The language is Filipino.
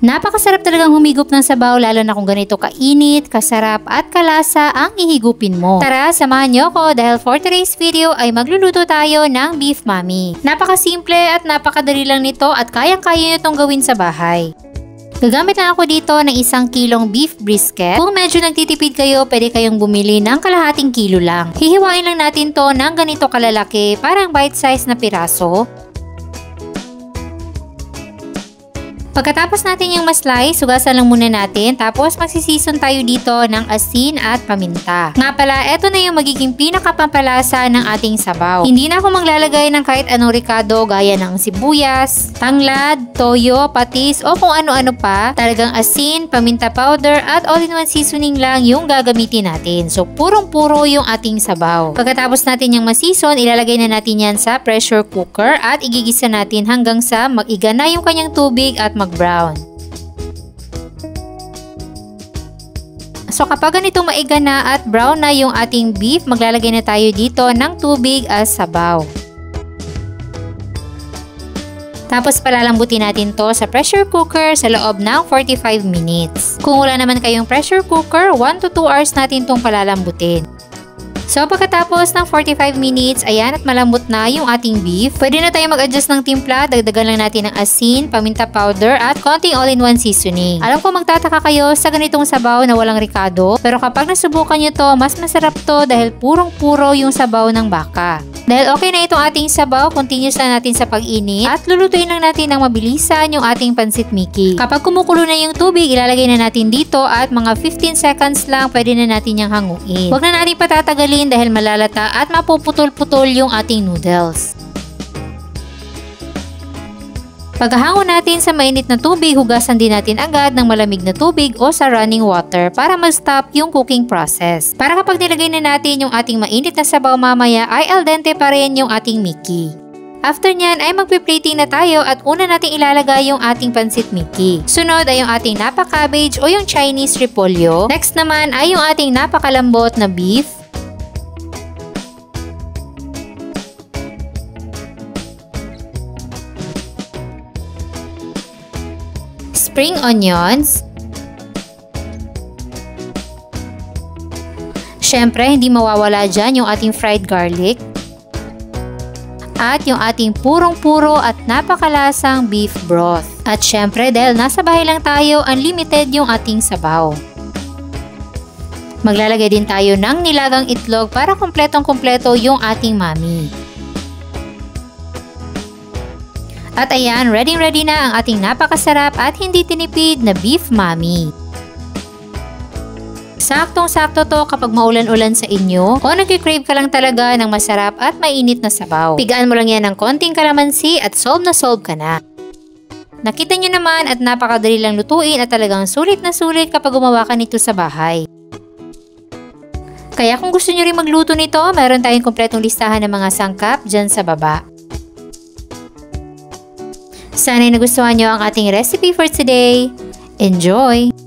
Napakasarap talagang humigop ng sabaw lalo na kung ganito kainit, kasarap at kalasa ang ihigupin mo. Tara, samahan niyo ako dahil for today's video ay magluluto tayo ng beef mami. Napakasimple at napakadali lang nito at kayang-kaya nyo itong gawin sa bahay. Gagamit lang ako dito ng 1 kilong beef brisket. Kung medyo nagtitipid kayo, pwede kayong bumili ng kalahating kilo lang. Hihiwain lang natin to ng ganito kalalaki, parang bite size na piraso. Pagkatapos natin yung ma-slice, hugasan lang muna natin. Tapos magsisison tayo dito ng asin at paminta. Nga pala, eto na yung magiging pinakapampalasa ng ating sabaw. Hindi na ako maglalagay ng kahit anong ricado gaya ng sibuyas, tanglad, toyo, patis o kung ano-ano pa. Talagang asin, paminta powder at all-in-one seasoning lang yung gagamitin natin. So purong-puro yung ating sabaw. Pagkatapos natin yung ma-season, ilalagay na natin yan sa pressure cooker at igigisa natin hanggang sa mag-iga na yung kanyang tubig at mag-brown. So kapag ganito maiga na at brown na yung ating beef, maglalagay na tayo dito ng tubig as sabaw. Tapos palalambutin natin to sa pressure cooker sa loob ng 45 minutes. Kung wala naman kayong pressure cooker, 1 to 2 hours natin tong palalambutin. So pagkatapos ng 45 minutes, ayan at malambot na yung ating beef. Pwede na tayo mag-adjust ng timpla, dagdagan lang natin ng asin, paminta powder at konting all-in-one seasoning. Alam ko magtataka kayo sa ganitong sabaw na walang ricado, pero kapag nasubukan nyo to, mas masarap to dahil purong-puro yung sabaw ng baka. Dahil okay na itong ating sabaw, continuous lang natin sa pag-init at lulutuin lang natin ng mabilisan yung ating pansit Mickey. Kapag kumukulo na yung tubig, ilalagay na natin dito at mga 15 seconds lang pwede na natin yung hanguin. Huwag na natin patatagalin dahil malalata at mapuputol-putol yung ating noodles. Paghahango natin sa mainit na tubig, hugasan din natin agad ng malamig na tubig o sa running water para ma-stop yung cooking process. Para kapag nilagay na natin yung ating mainit na sabaw mamaya ay al dente pa rin yung ating Mickey. After nyan ay magpiplating na tayo at una nating ilalagay yung ating pansit Mickey. Sunod ay yung ating napa-cabbage o yung Chinese repolyo. Next naman ay yung ating napakalambot na beef. Spring onions. Syempre, hindi mawawala dyan yung ating fried garlic. At yung ating purong-puro at napakalasang beef broth. At syempre, dahil nasa bahay lang tayo, unlimited yung ating sabaw. Maglalagay din tayo ng nilagang itlog para kumpletong-kumpleto yung ating mami. At ayan, ready na ang ating napakasarap at hindi tinipid na beef mami. Saktong-sakto to kapag maulan-ulan sa inyo o nagki-crave ka lang talaga ng masarap at mainit na sabaw. Pigaan mo lang yan ng konting kalamansi at solve na solve ka na. Nakita nyo naman at napakadali lang lutuin at talagang sulit na sulit kapag gumawa ka nito sa bahay. Kaya kung gusto nyo rin magluto nito, meron tayong kompletong listahan ng mga sangkap dyan sa baba. Sana'y nagustuhan nyo ang ating recipe for today. Enjoy!